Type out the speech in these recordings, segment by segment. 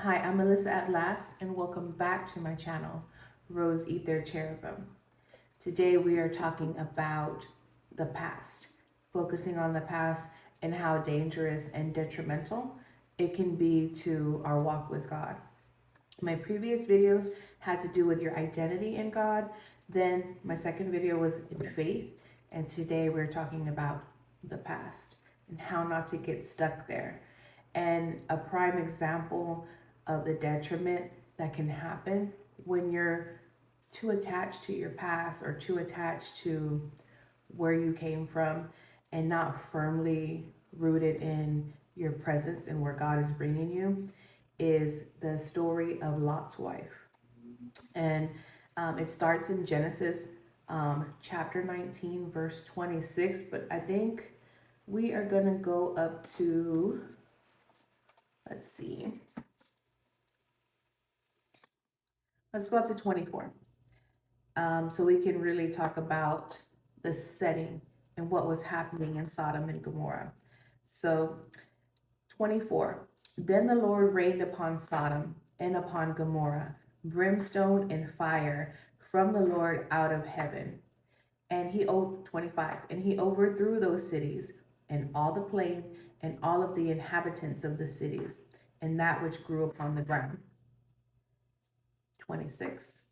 Hi, I'm Melissa at last, and welcome back to my channel, Rose Ether Cherubim. Today we are talking about the past, focusing on the past and how dangerous and detrimental it can be to our walk with God. My previous videos had to do with your identity in God. Then my second video was in faith, and today we're talking about the past and how not to get stuck there. And a prime example of the detriment that can happen when you're too attached to your past or too attached to where you came from and not firmly rooted in your presence and where God is bringing you is the story of Lot's wife. And it starts in Genesis chapter 19, verse 26. But I think we are going to go up to, let's see, let's go up to 24. So we can really talk about the setting and what was happening in Sodom and Gomorrah. So 24. Then the Lord rained upon Sodom and upon Gomorrah brimstone and fire from the Lord out of heaven. And he, 25, and he overthrew those cities and all the plain and all of the inhabitants of the cities and that which grew upon the ground. 26.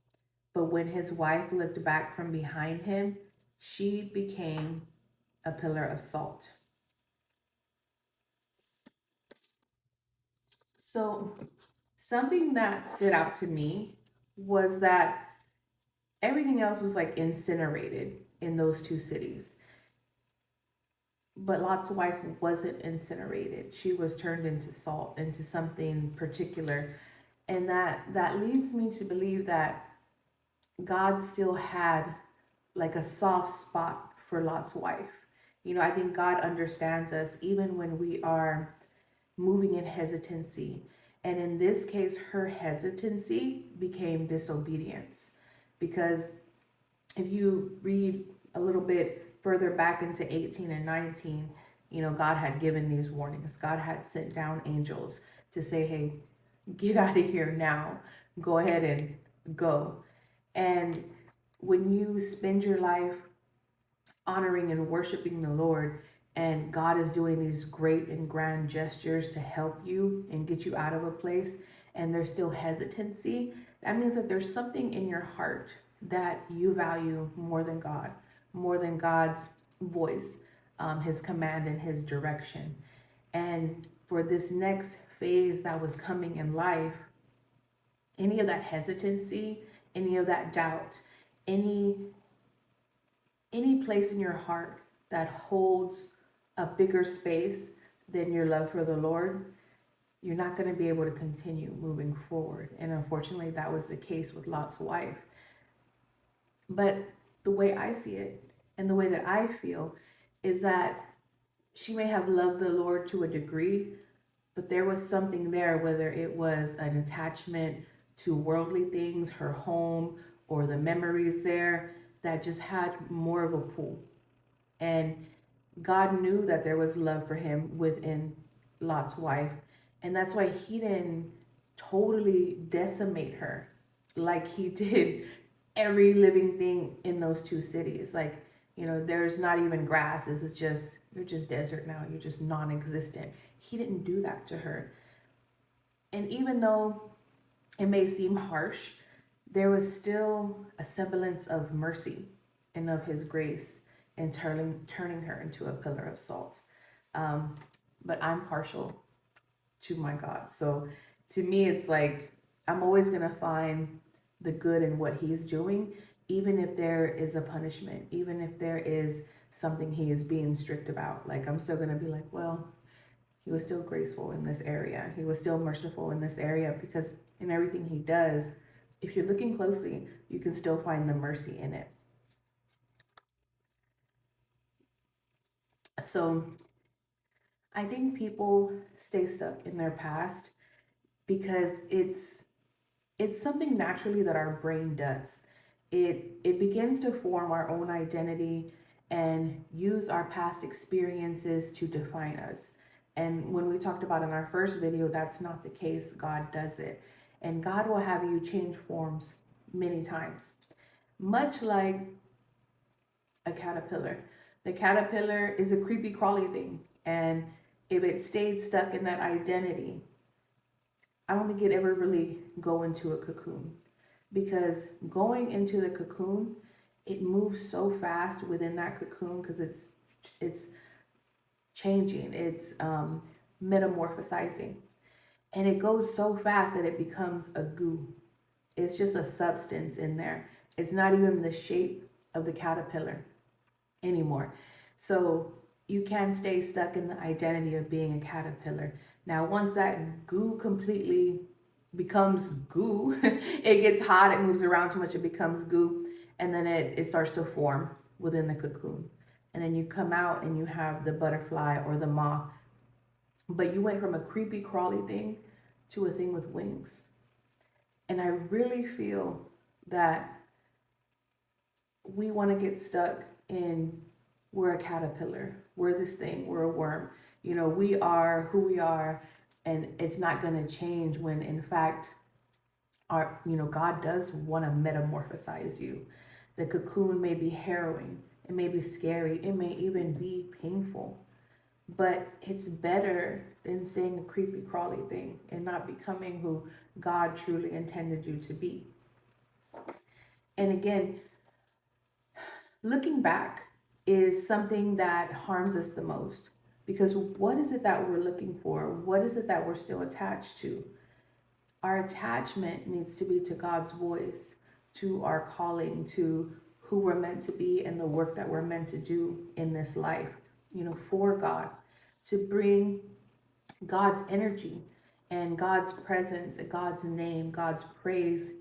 But when his wife looked back from behind him, she became a pillar of salt. So something that stood out to me was that everything else was like incinerated in those two cities. But Lot's wife wasn't incinerated. She was turned into salt, into something particular. And that leads me to believe that God still had like a soft spot for Lot's wife. You know, I think God understands us even when we are moving in hesitancy. And in this case, her hesitancy became disobedience. Because if you read a little bit further back into 18 and 19, you know, God had given these warnings. God had sent down angels to say, hey, get out of here now. Go ahead and go. And when you spend your life honoring and worshiping the Lord, and God is doing these great and grand gestures to help you and get you out of a place, and there's still hesitancy, that means that there's something in your heart that you value more than God, more than God's voice, his command and his direction. And for this next phase that was coming in life, any of that hesitancy, any of that doubt, any any place in your heart that holds a bigger space than your love for the Lord, you're not going to be able to continue moving forward. And unfortunately, that was the case with Lot's wife. But the way I see it and the way that I feel is that she may have loved the Lord to a degree, but there was something there, whether it was an attachment to worldly things, her home, or the memories there, that just had more of a pull. And God knew that there was love for him within Lot's wife. And that's why he didn't totally decimate her like he did every living thing in those two cities. Like, you know, there's not even grass. This is just, you're just desert now. You're just non existent. He didn't do that to her. And even though it may seem harsh, there was still a semblance of mercy and of his grace in turning her into a pillar of salt. But I'm partial to my God. So to me, it's like I'm always going to find the good in what he's doing, even if there is a punishment, even if there is something he is being strict about. Like, I'm still going to be like, well, he was still graceful in this area. He was still merciful in this area, because in everything he does, if you're looking closely, you can still find the mercy in it. So I think people stay stuck in their past because it's something naturally that our brain does. It begins to form our own identity and use our past experiences to define us. And when we talked about in our first video, that's not the case. God does it. And God will have you change forms many times. Much like a caterpillar. The caterpillar is a creepy crawly thing. And if it stayed stuck in that identity, I don't think it ever really go into a cocoon. Because going into the cocoon, it moves so fast within that cocoon because it's changing, it's metamorphosizing. And it goes so fast that it becomes a goo. It's just a substance in there. It's not even the shape of the caterpillar anymore. So you can stay stuck in the identity of being a caterpillar. Now, once that goo completely becomes goo, it gets hot, it moves around too much, it becomes goo, and then it starts to form within the cocoon. And then you come out and you have the butterfly or the moth. But you went from a creepy crawly thing to a thing with wings. And I really feel that we want to get stuck in, we're a caterpillar, we're this thing, we're a worm. You know, we are who we are, and it's not going to change, when in fact, God does want to metamorphosize you. The cocoon may be harrowing, it may be scary, it may even be painful, but it's better than staying a creepy crawly thing and not becoming who God truly intended you to be. And again, looking back is something that harms us the most, because what is it that we're looking for? What is it that we're still attached to? Our attachment needs to be to God's voice, to our calling, to who we're meant to be and the work that we're meant to do in this life, for God, to bring God's energy and God's presence and God's name, God's praise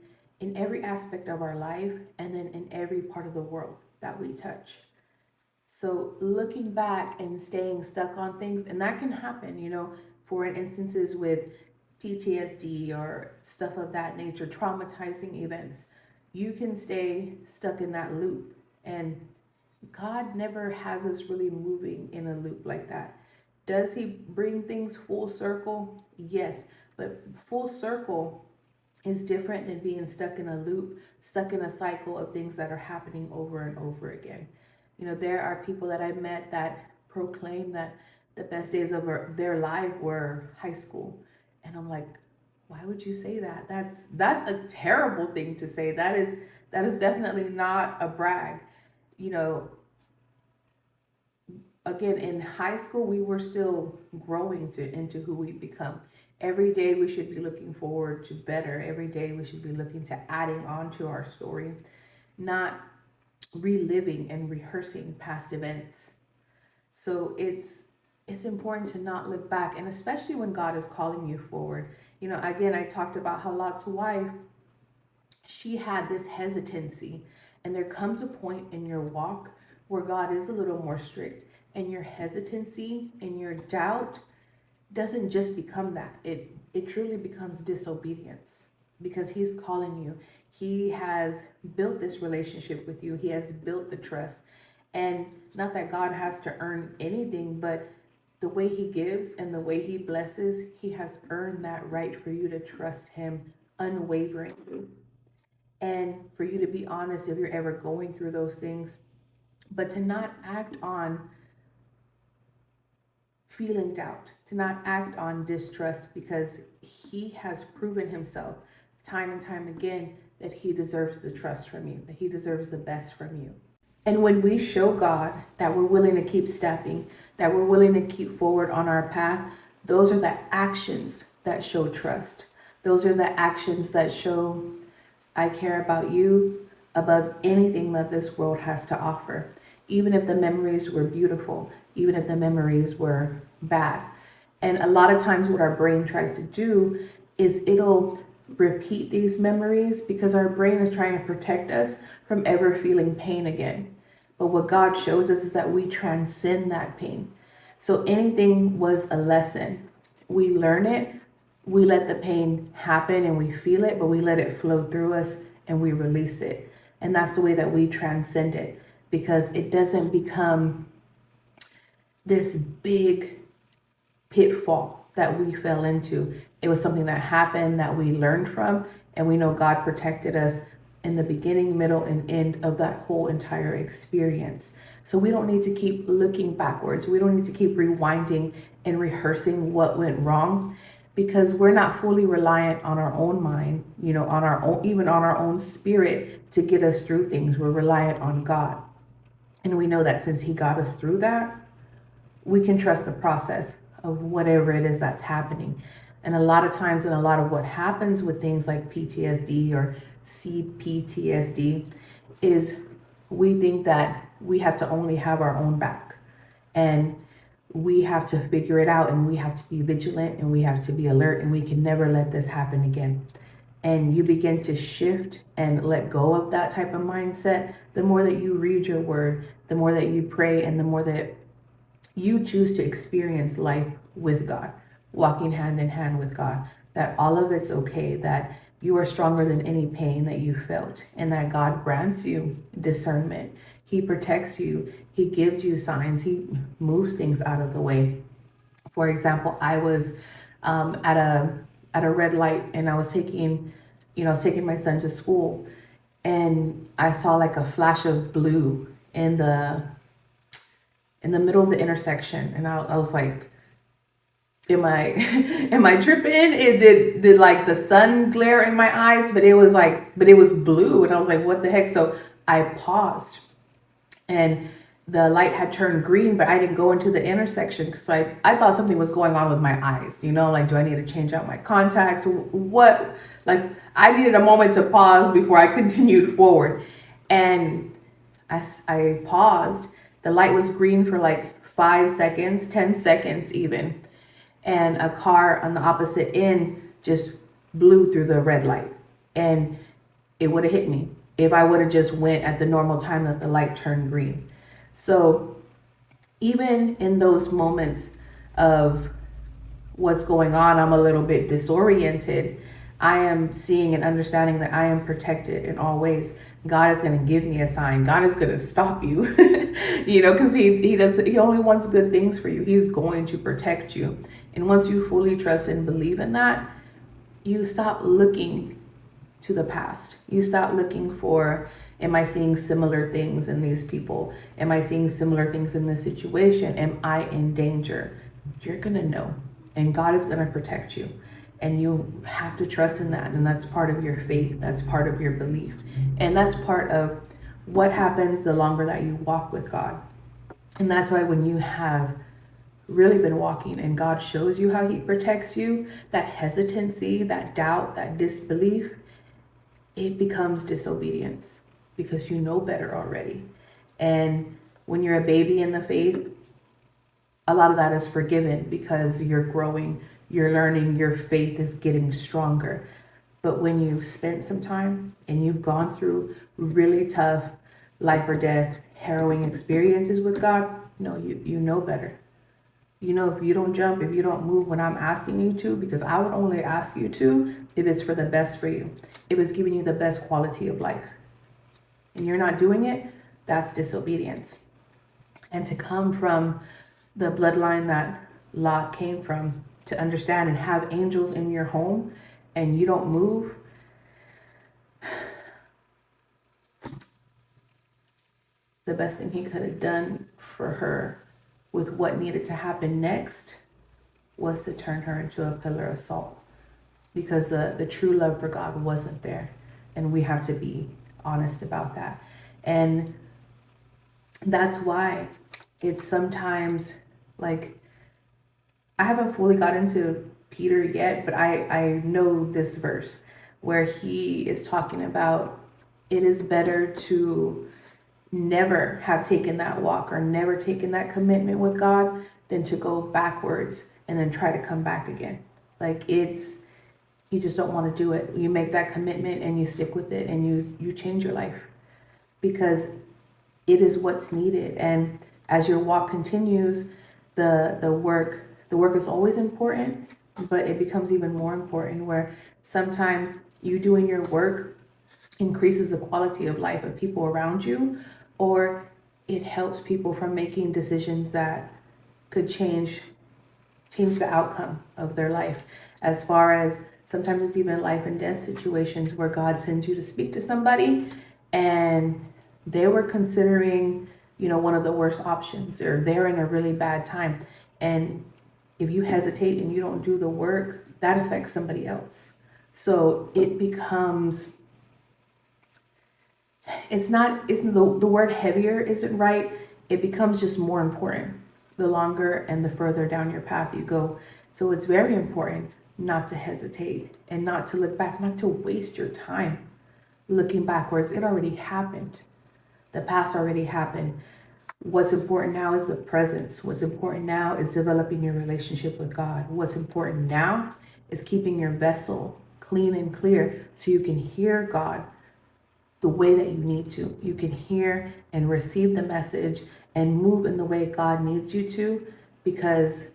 in every aspect of our life, and then in every part of the world that we touch. So looking back and staying stuck on things, and that can happen, for instances with PTSD or stuff of that nature, traumatizing events, you can stay stuck in that loop. And God never has us really moving in a loop like that. Does he bring things full circle? Yes, but full circle is different than being stuck in a loop, stuck in a cycle of things that are happening over and over again. There are people that I met that proclaim that the best days of their life were high school. And I'm like, why would you say that? That's a terrible thing to say. That is definitely not a brag. Again, in high school, we were still growing into who we become. Every day we should be looking forward to better. Every day we should be looking to adding on to our story, not reliving and rehearsing past events. So it's important to not look back, and especially when God is calling you forward. Again, I talked about how Lot's wife, she had this hesitancy, and there comes a point in your walk where God is a little more strict, and your hesitancy and your doubt doesn't just become that. It truly becomes disobedience, because he's calling you. He has built this relationship with you. He has built the trust. And not that God has to earn anything, but the way he gives and the way he blesses, he has earned that right for you to trust him unwaveringly. And for you to be honest if you're ever going through those things, but to not act on feeling doubt, to not act on distrust, because he has proven himself time and time again that he deserves the trust from you, that he deserves the best from you. And when we show God that we're willing to keep stepping, that we're willing to keep forward on our path, those are the actions that show trust. Those are the actions that show I care about you above anything that this world has to offer. Even if the memories were beautiful, even if the memories were bad. And a lot of times what our brain tries to do is it'll repeat these memories because our brain is trying to protect us from ever feeling pain again. But what God shows us is that we transcend that pain. So anything was a lesson. We learn it, we let the pain happen and we feel it, but we let it flow through us and we release it. And that's the way that we transcend it, because it doesn't become this big pitfall that we fell into. It was something that happened that we learned from, and we know God protected us in the beginning, middle, and end of that whole entire experience. So we don't need to keep looking backwards. We don't need to keep rewinding and rehearsing what went wrong, because we're not fully reliant on our own mind, on our own, even on our own spirit to get us through things. We're reliant on God. And we know that since He got us through that, we can trust the process of whatever it is that's happening. And a lot of times, and a lot of what happens with things like PTSD or CPTSD is we think that we have to only have our own back, and we have to figure it out, and we have to be vigilant, and we have to be alert, and we can never let this happen again. And you begin to shift and let go of that type of mindset the more that you read your word, the more that you pray, and the more that you choose to experience life with God, walking hand in hand with God, that all of it's okay, that you are stronger than any pain that you felt, and that God grants you discernment. He protects you. He gives you signs. He moves things out of the way. For example, I was at a red light, and I was taking my son to school, and I saw like a flash of blue in the middle of the intersection, and I was like, am I am I tripping? It did like the sun glare in my eyes, but it was blue, and I was like, what the heck? So I paused, and the light had turned green, but I didn't go into the intersection because I thought something was going on with my eyes, like, do I need to change out my contacts? What? Like, I needed a moment to pause before I continued forward. And I paused. The light was green for like 5 seconds, 10 seconds even. And a car on the opposite end just blew through the red light. And it would have hit me if I would have just went at the normal time that the light turned green. So even in those moments of what's going on, I'm a little bit disoriented. I am seeing and understanding that I am protected in all ways. God is going to give me a sign. God is going to stop you, because he only wants good things for you. He's going to protect you. And once you fully trust and believe in that, you stop looking to the past. You stop looking for, am I seeing similar things in these people? Am I seeing similar things in this situation? Am I in danger? You're going to know, and God is going to protect you. And you have to trust in that. And that's part of your faith. That's part of your belief. And that's part of what happens the longer that you walk with God. And that's why when you have really been walking and God shows you how He protects you, that hesitancy, that doubt, that disbelief, it becomes disobedience because you know better already. And when you're a baby in the faith, a lot of that is forgiven because you're growing, you're learning, your faith is getting stronger. But when you've spent some time and you've gone through really tough life or death, harrowing experiences with God, no, you know better. If you don't jump, if you don't move when I'm asking you to, because I would only ask you to if it's for the best for you, if it's giving you the best quality of life. And you're not doing it, that's disobedience. And to come from the bloodline that Lot came from, to understand and have angels in your home and you don't move, the best thing he could have done for her with what needed to happen next was to turn her into a pillar of salt, because the true love for God wasn't there. And we have to be honest about that. And that's why it's sometimes like, I haven't fully got into Peter yet, but I know this verse where he is talking about it is better to never have taken that walk or never taken that commitment with God than to go backwards and then try to come back again. Like, you just don't want to do it. You make that commitment and you stick with it and you change your life, because it is what's needed. And as your walk continues, the work is always important, but it becomes even more important where sometimes you doing your work increases the quality of life of people around you, or it helps people from making decisions that could change change the outcome of their life. As far as sometimes it's even life and death situations where God sends you to speak to somebody and they were considering, one of the worst options, or they're in a really bad time. And if you hesitate and you don't do the work, that affects somebody else. So it becomes, the word heavier isn't right. It becomes just more important the longer and the further down your path you go. So it's very important not to hesitate and not to look back, not to waste your time looking backwards. It already happened. The past already happened. What's important now is the presence. What's important now is developing your relationship with God. What's important now is keeping your vessel clean and clear so you can hear God the way that you need to. You can hear and receive the message and move in the way God needs you to, because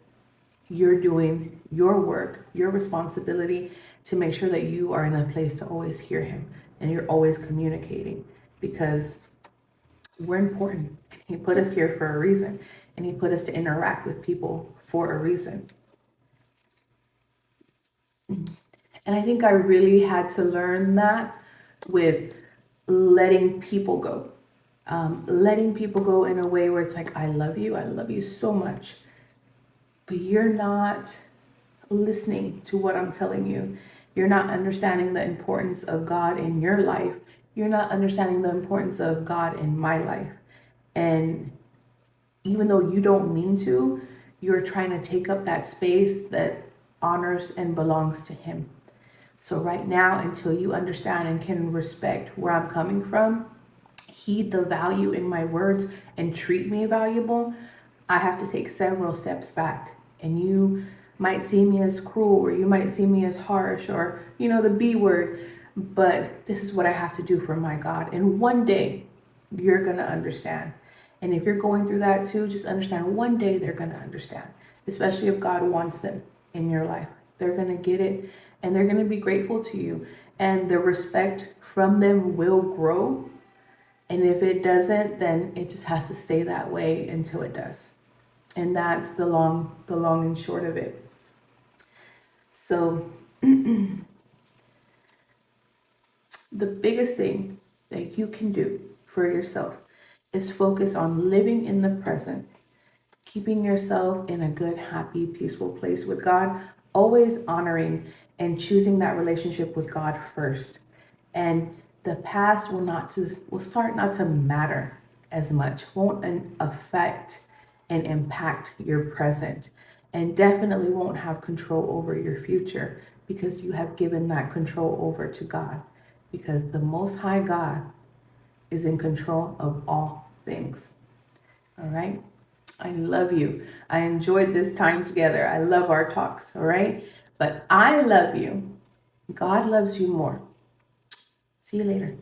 you're doing your work, your responsibility to make sure that you are in a place to always hear Him and you're always communicating, because we're important. He put us here for a reason, and He put us to interact with people for a reason. And I think I really had to learn that with letting people go. Letting people go in a way where it's like, I love you so much, but you're not listening to what I'm telling you. You're not understanding the importance of God in your life. You're not understanding the importance of God in my life. And even though you don't mean to, you're trying to take up that space that honors and belongs to Him. So right now, until you understand and can respect where I'm coming from, heed the value in my words, and treat me valuable, I have to take several steps back. And you might see me as cruel, or you might see me as harsh, or, the B word, but this is what I have to do for my God. And one day you're going to understand. And if you're going through that too, just understand one day they're going to understand, especially if God wants them in your life. They're going to get it, and they're going to be grateful to you, and the respect from them will grow. And if it doesn't, then it just has to stay that way until it does. And that's the long and short of it. So the biggest thing that you can do for yourself is focus on living in the present, keeping yourself in a good, happy, peaceful place with God, always honoring and choosing that relationship with God first. And the past will start not to matter as much, won't affect and impact your present, and definitely won't have control over your future, because you have given that control over to God, because the Most High God is in control of all things. All right? I love you. I enjoyed this time together. I love our talks. All right? But I love you. God loves you more. See you later.